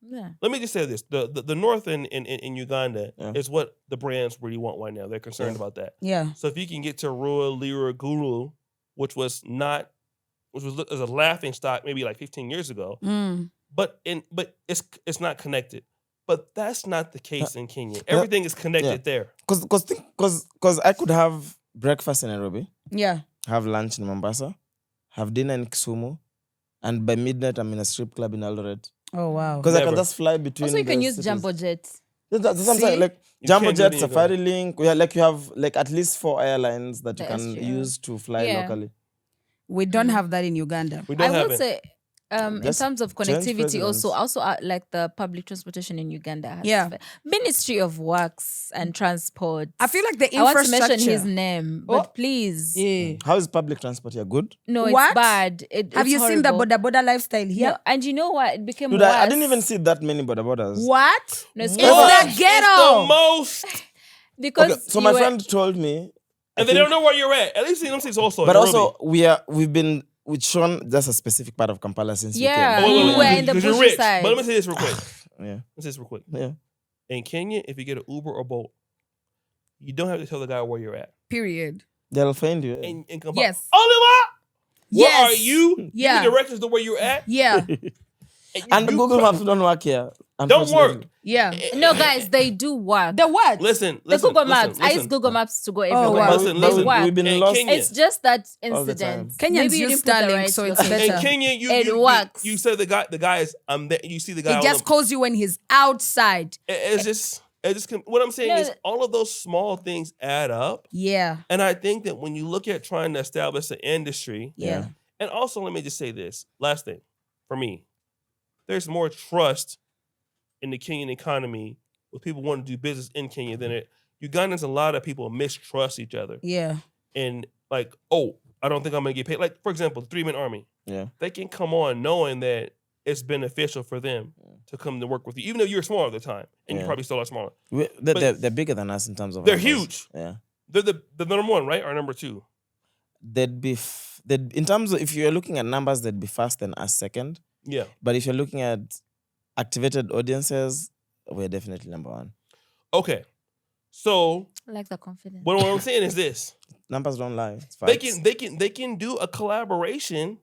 Yeah. Let me just say this: the north in Uganda Yeah. is what the brands really want right now. They're concerned about that. Yeah. So if you can get to Rua, Lira, Guru, which was as a laughing stock maybe like 15 years ago, but it's not connected. But that's not the case in Kenya. Everything is connected there. Because I could have breakfast in Nairobi, Yeah. have lunch in Mombasa, have dinner in Kisumu, and by midnight I'm in a strip club in Eldoret. Oh, wow. Because I can Never. just fly between. Also, you can the use cities. Jumbo Jet. That's what I'm See? saying. Like You Jumbo can't do it Jet, in Safari Link. Yeah, like you have like at least 4 airlines that you The can SGR. use to fly Yeah. locally. We don't have that in Uganda. We don't I have will it. say, in Just terms of change connectivity, presidents. also like the public transportation in Uganda has Yeah. Ministry of Works and Transport. I feel like the I want to infrastructure. mention his name, but please, Yeah. How is public transport here? Good? no, it's What? bad. Have it's you seen the horrible. border lifestyle here? No, and you know what? It became Dude, worse. I didn't even see that many border borders. What? No, it's It's What the is ghetto. the most, because Okay, so you my were- friend told me, and they don't know where you're at. At least in them cities also. but in Nairobi. also we've been with Sean just a specific part of Kampala since Yeah. we came. You were in the 'cause you're bushy rich. side. But let me say this real quick. Yeah, Let me say this real quick. yeah. In Kenya, if you get an Uber or Bolt, you don't have to tell the guy where you're at. Period. They'll find you. In Kampala, Yes. Oliver, where Yes. are you? Yeah. Give me directions to where you're at. Yeah. And you Google Maps don't work here. don't work. unfortunately. Yeah. no, guys, they do work. The what? Listen, The Google Maps. I use listen. Google Maps to go wow. everywhere. Listen, They listen. work. We've been In lost. Kenya. It's just that All the time. incident. Kenyans Maybe you use didn't put the Starlink, right so it's location. better. In Kenya, It works. You said the guy is there. You see the guy. It on just the- calls you when he's outside. It's just. What I'm saying No, is all of those small things add up, Yeah. and I think that when you look at trying to establish an industry, Yeah. and also let me just say this last thing for me, there's more trust in the Kenyan economy with people wanting to do business in Kenya than it. Ugandans, a lot of people mistrust each other, Yeah. and like, oh, I don't think I'm gonna get paid. Like for example, the 3-Man Army, Yeah. they can come on knowing that it's beneficial for them to come to work with you, even though you're smaller at the time, and you Yeah. probably still are smaller. They're bigger than us in terms of They're numbers. huge. Yeah. They're the number one, right, or number two? They'd be in terms of if you're looking at numbers, they'd be first and us second. Yeah. But if you're looking at activated audiences, we're definitely number one. Okay. So I like the confidence. what I'm saying is this: Numbers don't lie. It's they facts. can can do a collaboration,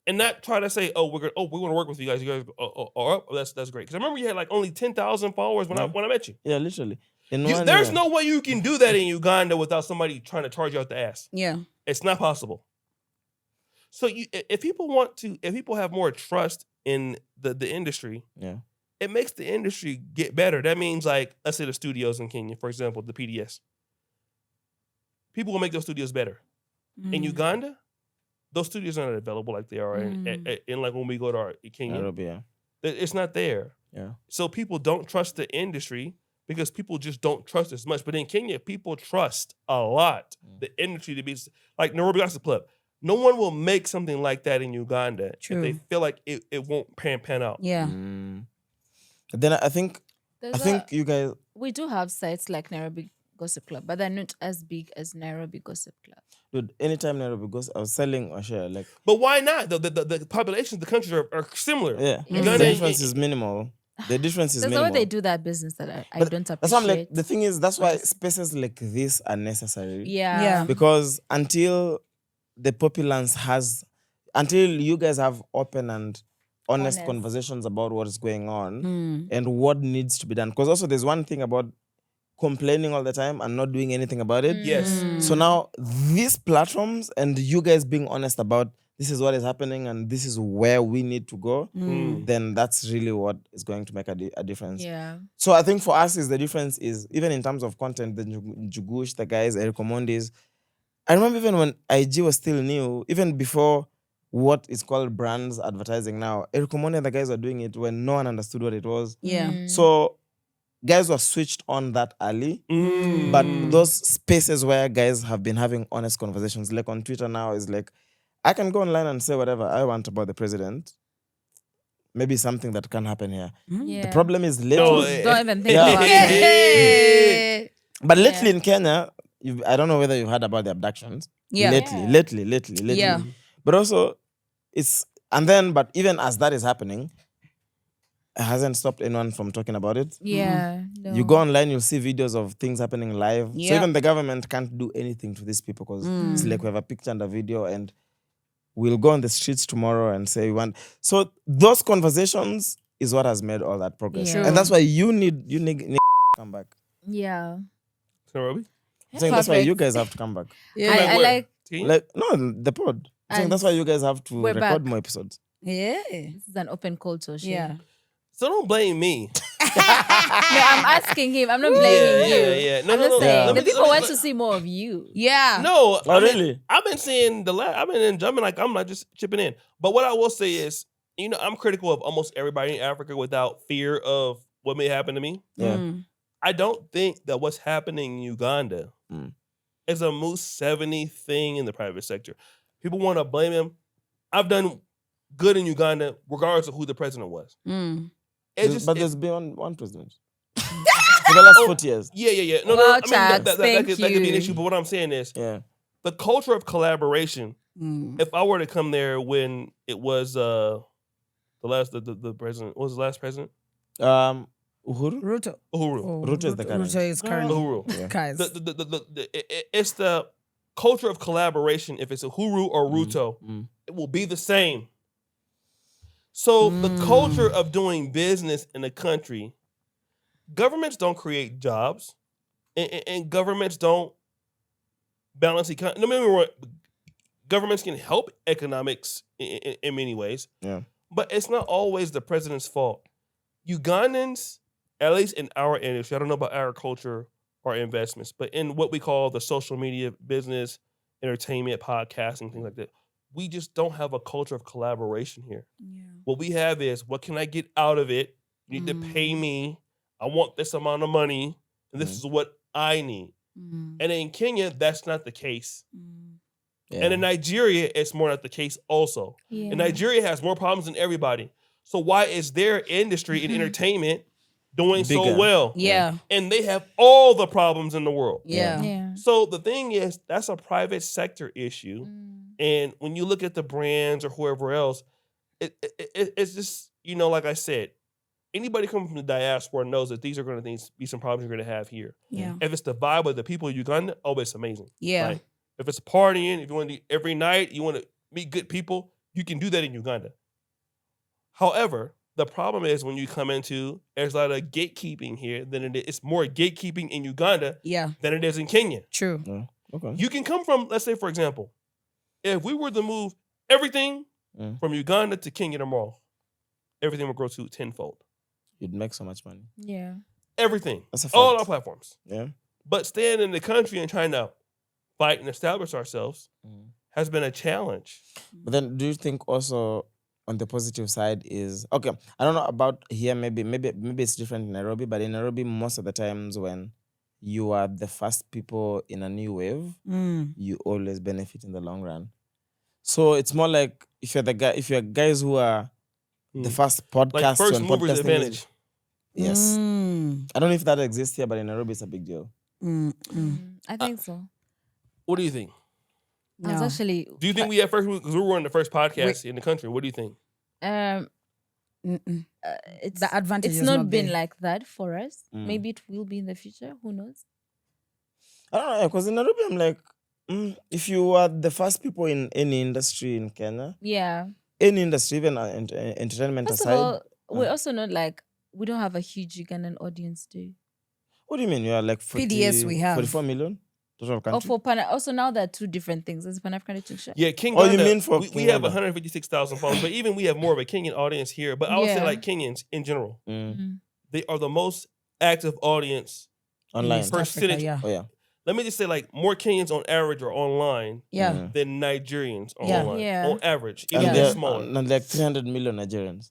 and not try to say, oh, we're gonna work with you guys. You guys are up. That's great. Because I remember you had like only 10,000 followers when I met you. Yeah, literally. In one There's year. no way you can do that in Uganda without somebody trying to charge you out the ass. Yeah. It's not possible. So if people have more trust in the industry, Yeah. it makes the industry get better. That means like, let's say the studios in Kenya, for example, the PDS. People will make those studios better. In Uganda, those studios are not available like they are in like when we go to our Kenya. Nairobi, yeah. It's not there. Yeah. So people don't trust the industry because people just don't trust as much. But in Kenya, people trust a lot the industry to be like Nairobi Gossip Club. No one will make something like that in Uganda True. if they feel like it won't pan out. Yeah. Then I think I think you guys. We do have sites like Nairobi Gossip Club, but they're not as big as Nairobi Gossip Club. Dude, anytime Nairobi goes, I was selling or share like. But why not? The populations of the countries are similar. Yeah, Uganda the difference is minimal. The difference is That's minimal. the way they do that business that I don't appreciate. That's why I'm like, the thing is, that's why spaces like this are necessary. Yeah. Because until the populace until you guys have open and honest conversations about what is going on and what needs to be done. Because also there's one thing about complaining all the time and not doing anything about it. Yes. So now these platforms and you guys being honest about this is what is happening and this is where we need to go, then that's really what is going to make a difference. Yeah. So I think for us the difference is, even in terms of content, the Jugush, the guys, Eric Omondi's. I remember even when IG was still new, even before what is called brands advertising now, Eric Omondi and the guys were doing it when no one understood what it was. Yeah. So guys were switched on that early, but those spaces where guys have been having honest conversations, like on Twitter now, is like, I can go online and say whatever I want about the president. Maybe something that can happen here. Yeah. The problem is lately. Don't even think about it. But lately in Kenya, I don't know whether you heard about the abductions. Yeah. Lately. Yeah. But also, but even as that is happening, it hasn't stopped anyone from talking about it. Yeah. No. You go online, you'll see videos of things happening live. So Yeah. even the government can't do anything to these people because it's like we have a picture and a video and we'll go on the streets tomorrow and say we want. So those conversations is what has made all that progress. Yeah. And that's why you need to come back. Yeah. Nairobi? I'm saying that's why you guys have to come back. I like. The pod. I'm saying And that's why you guys have to we're record back. more episodes. Yeah. This is an open call, Toshi. Yeah. So don't blame me. No, I'm asking him. I'm not blaming you. Yeah. I'm just saying Let the me- people want to see more of you. Yeah. No. Oh, really? I've been saying I've been jumping like I'm not just chipping in. But what I will say is, I'm critical of almost everybody in Africa without fear of what may happen to me. Yeah. I don't think that what's happening in Uganda is a Moose 70 thing in the private sector. People want to blame him. I've done good in Uganda regardless of who the president was. But there's been one president. For the last 40 years. Yeah. No, Well, I mean, Chax, that could be an issue. But what I'm saying is, Yeah. the culture of collaboration. If I were to come there when it was the president, what was the last president? Uhuru? Ruto. Uhuru. Ruto is the current. Ruto is current. Uhuru. Yeah. Guys. It's the culture of collaboration. If it's Uhuru or Ruto, it will be the same. So the culture of doing business in a country, governments don't create jobs, and governments don't balance economy. No matter what, governments can help economics in many ways. Yeah. But it's not always the president's fault. Ugandans, at least in our industry, I don't know about agriculture or investments, but in what we call the social media business, entertainment, podcasting, things like that, we just don't have a culture of collaboration here. Yeah. What we have is, what can I get out of it? You need to pay me. I want this amount of money, and this is what I need. And in Kenya, that's not the case. Yeah. And in Nigeria, it's more not the case also. Yeah. And Nigeria has more problems than everybody. So why is their industry in entertainment doing so Bigger. well? Yeah. And they have all the problems in the world. Yeah. Yeah. So the thing is, that's a private sector issue. And when you look at the brands or whoever else, it's just, like I said, anybody coming from the diaspora knows that these are going to be some problems you're going to have here. Yeah. If it's the vibe of the people of Uganda, it's amazing. Yeah. Right? If it's partying, if you want to do every night, you want to meet good people, you can do that in Uganda. However, the problem is when you come into, there's a lot of gatekeeping here than it is. It's more gatekeeping in Uganda than it is in Kenya. True. Yeah. Okay. You can come from, let's say, for example, if we were to move everything from Uganda to Kenya tomorrow, everything would grow to tenfold. You'd make so much money. Yeah. Everything. That's a All fact. our platforms. Yeah. But staying in the country and trying to fight and establish ourselves has been a challenge. But then do you think also on the positive side is, okay, I don't know about here, maybe it's different in Nairobi, but in Nairobi, most of the times when you are the first people in a new wave, you always benefit in the long run. So it's more like if you're guys who are the first podcast Like first on movers podcasting advantage. Yes. I don't know if that exists here, but in Nairobi, it's a big deal. I think so. What do you think? I was actually. Do you think we have first? Because we were one of the first podcasts in the country. What do you think? It's the advantage. It's is not not been there. like that for us. Maybe it will be in the future. Who knows? I don't know, because in Nairobi, I'm like, if you are the first people in any industry in Kenya, Yeah. any industry, even entertainment First of aside. all, we're also not like we don't have a huge Ugandan audience too. What do you mean? You are like 40, PDS we have. 44 million total country? Or for also now there are two different things. There's Pan-African literature. Yeah, Kenganda. Oh, you mean for we have Kenganda? 156,000 followers, but even we have more of a Kenyan audience here. But I would say Yeah. like Kenyans in general, Mm. they are the most active audience Online. East Africa, percentage. yeah. Oh, yeah. Let me just say like more Kenyans on average are online Yeah. than Nigerians are Yeah. online. Yeah. On average, And even they're they're smaller. and like 300 million Nigerians.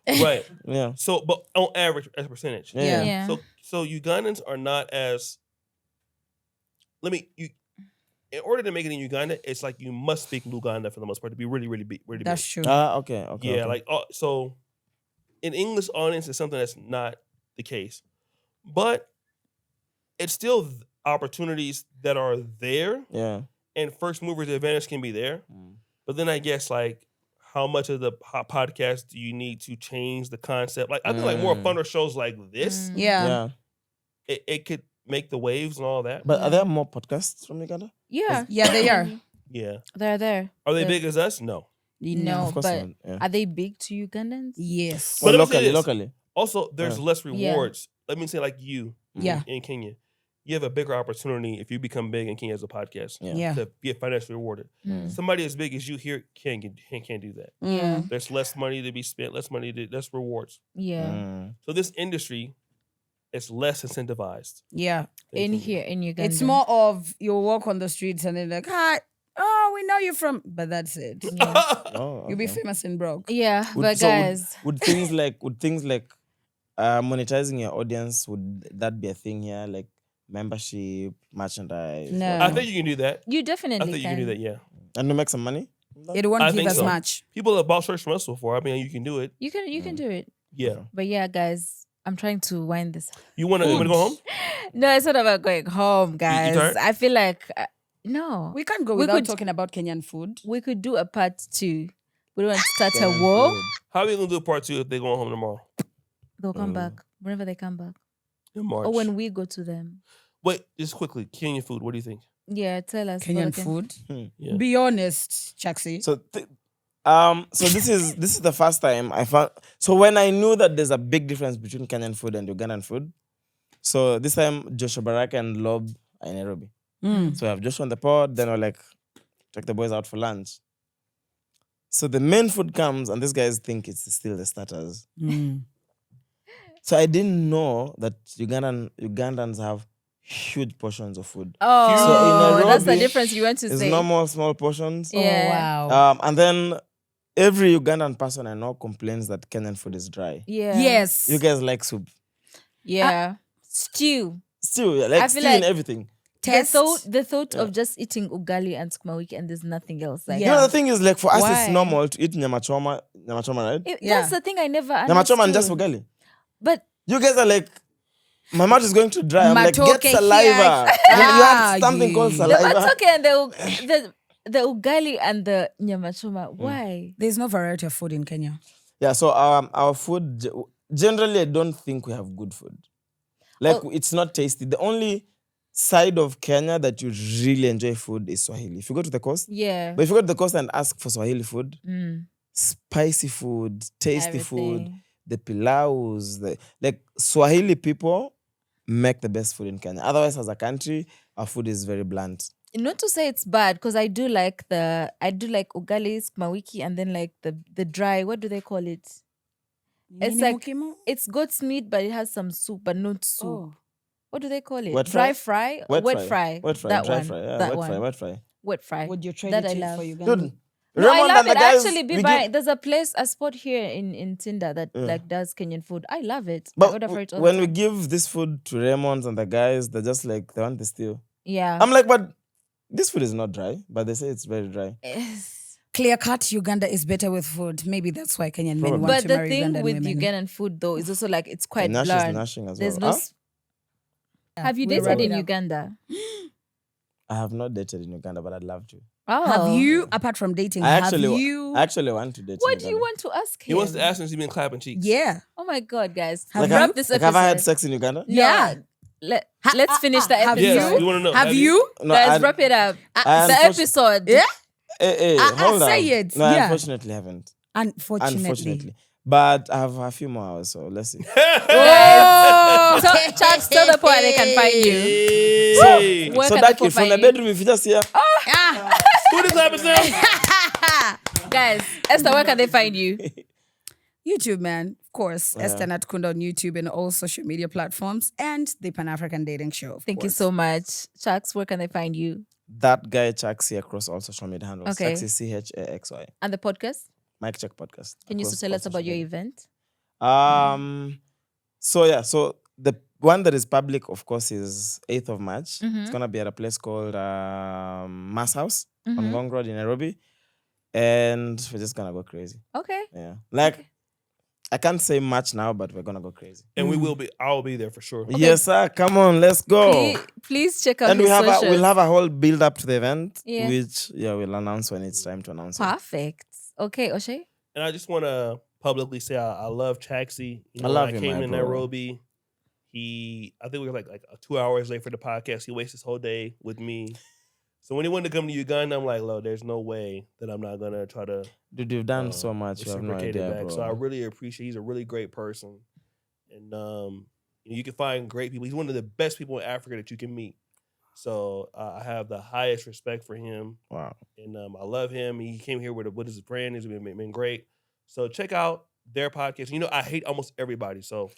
Right. Yeah. So, but on average as a percentage. Yeah. Yeah. So Ugandans are not as. In order to make it in Uganda, it's like you must speak Luganda for the most part to be really, really big. Really That's big. true. Okay. Yeah, okay. like so. An English audience is something that's not the case, but it's still opportunities that are there, Yeah. and first movers advantage can be there. But then I guess like how much of the podcast do you need to change the concept? Like I think like more funner shows like this, Yeah. Yeah. it could make the waves and all that. But are there more podcasts from Uganda? Yeah. Yeah, they are. Yeah, They're there. are they Yeah. big as us? No. No, Of course but not. Yeah. are they big to Ugandans? Yes. But Well, let me say locally. this. Also, there's less rewards. Let me say like you Yeah. in Kenya. You have a bigger opportunity if you become big in Kenya as a podcast Yeah. to get financially rewarded. Somebody as big as you here can't do that. Yeah. There's less money to be spent, less rewards. Yeah. So this industry is less incentivized. Yeah. than In Kenya. here in Uganda. It's more of you walk on the streets and they're like, hi, oh, we know you from, but that's it. Oh, You'll be okay. famous and broke. Yeah, but So guys. would things like monetizing your audience, would that be a thing here? Like membership, merchandise? No. I think you can do that. You I definitely think you can do that, yeah. And to make some money? It won't I give think as so. much. People have bought shirts from us before. I mean, you can do it. You can do it. Yeah. But yeah, guys, I'm trying to wind this. You want to go home? No, it's not about going home, guys. tired? I feel like no. We can't go We without could- talking about Kenyan food. We could do a part 2. We don't want to start a war. How are we going to do part 2 if they're going home tomorrow? They'll come back whenever they come back, In March. or when we go to them. Wait, just quickly, Kenyan food, what do you think? Yeah, tell us. Kenyan Balogun. food. Yeah. Be honest, Chaxxy. So so this is the first time I found. So when I knew that there's a big difference between Kenyan food and Ugandan food, so this time Joshua Baraka and Lob are in Nairobi. So I have Joshua on the pod. Then we're like, take the boys out for lunch. So the main food comes, and these guys think it's still the starters. So I didn't know that Ugandans have huge portions of food. Oh, So in that's the Nairobi, difference you want to It's say. no more small portions. Yeah. Oh, wow. And then every Ugandan person I know complains that Kenyan food is dry. Yeah. Yes. You guys like soup. Yeah. Stew. Still, yeah, I like feel still in like- everything. Test. The thought of just eating ugali and sukuma wiki and there's nothing else. Like, You know, the thing is, like, for us, Why? it's normal to eat nyama choma, right? Yeah. That's the thing I never Nyama understood. choma and just ugali. But You guys are like, my mouth is going to dry. I'm like, Matoke get saliva. here. You have something called The the saliva. matoke and the ugali and the nyama choma, why? There's no variety of food in Kenya. Yeah, so our food, generally, I don't think we have good food. Like, it's not tasty. The only side of Kenya that you really enjoy food is Swahili. If you go to the coast, Yeah. but if you go to the coast and ask for Swahili food, spicy food, tasty food, Everything. the pilaus, like Swahili people make the best food in Kenya. Otherwise, as a country, our food is very bland. Not to say it's bad, because I do like ugali, sukuma wiki, and then like the dry, what do they call it? It's Nini like mukimo? it's goat's meat, but it has some soup, but not soup. Oh. What do they call it? Wet Dry fry? fry? Wet fry. Wet fry, That dry one. fry. Yeah, that wet one. fry, wet fry. Wet fry. Would you trade That it I in love. for Uganda? Dude, No, I Raymond love and the it. I guys, actually be we buying. There's a spot here in Tinder that like does Kenyan food. I love it. I order for it all when the we time. give this food to Raymond and the guys, they're just like, they want to steal. Yeah. I'm like, but this food is not dry. But they say it's very dry. Yes. clear cut, Uganda is better with food. Maybe that's why Kenyan men want But to the marry thing Ugandan with women. Ugandan food though is also like it's quite Nash is bland. nashing as There's well. no. Have you we'll dated wrap in it up. Uganda? I have not dated in Uganda, but I'd love to. Oh. Have you, apart from dating, I actually want to date What in do you Uganda. want to ask him? He wants to ask since he's been clapping cheeks. Yeah. Oh my God, guys. Have Like, you? Wrap this Like, episode. have I had sex in Uganda? No. Yeah. Let's finish the have episode. Yes, we want to know. Have you? No, Guys, wrap it up. I The episode. Yeah. Hey, hold on. say it. No, I Yeah. unfortunately haven't. Unfortunately. But I have a few more hours, so let's see. Oh, Chaxxy, tell the poor they can find you. Hey. Where So can that the poor kid from the find you? bedroom, if you just here. Who the clapping sound? Guys, Esther, where can they find you? YouTube, man. Of course. Yeah. Esther Natkunda on YouTube and all social media platforms and the Pan-African Dating Show. of Thank you course. so much. Chaxxy, where can they find you? That guy Chaxxy across all social media handles. Okay. Chaxxy, CHAXY. And the podcast? Mic Cheque Podcast. Can you across tell all us about social your media. event? So the one that is public, of course, is 8th of March. Mhm. It's gonna be at a place called Mass House on Mhm. Ngong Road in Nairobi. And we're just gonna go crazy. Okay. Yeah. Like I can't say much now, but we're gonna go crazy. And we will be. I'll be there for sure. Yes, sir. Come on, let's go. Please check out And his socials. we'll have a whole build up to the event, Yeah. which we'll announce when it's time to announce it. Perfect. Okay, O'Shea? And I just want to publicly say I love Chaxxy. You I know, love when you, I came my to bro. Nairobi. I think we were like 2 hours late for the podcast. He wasted his whole day with me. So when he wanted to come to Uganda, I'm like, "Lo, there's no way that I'm not gonna try to Dude, you've done so much. You have no reciprocate it idea, back." bro. So I really appreciate. He's a really great person, and you can find great people. He's one of the best people in Africa that you can meet. So I have the highest respect for him, Wow. and I love him. He came here with his friend. He's been great. So check out their podcast. You know, I hate almost everybody. So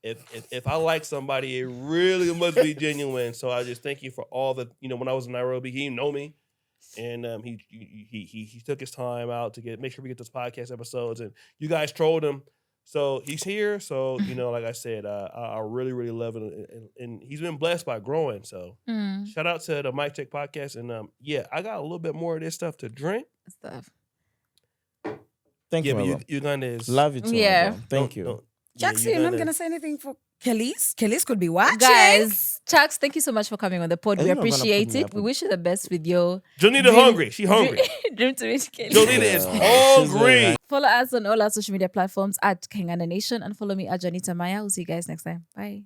if I like somebody, it really must be genuine. So I just thank you for all the, when I was in Nairobi, he didn't know me. And he took his time out to make sure we get those podcast episodes. And you guys trolled him. So he's here. So, like I said, I really, really love it. And he's been blessed by growing. So shout out to the Mic Cheque Podcast. And I got a little bit more of this stuff to drink. Stuff. Thank you, But my bro. Uganda is... Love you too. Yeah. My bro. Thank you. Jaxxy, you're not going to say anything for Kelly's? Kelly's could be watching. Guys, Chaxxy, thank you so much for coming on the pod. We You're not gonna appreciate put me it. up We on- wish you the best with your Jonita hungry. She hungry. dream to reach Kelly. Jonita is She's very hungry. Follow us on all our social media platforms at Kenganda Nation and follow me at Janita Maya. We'll see you guys next time. Bye.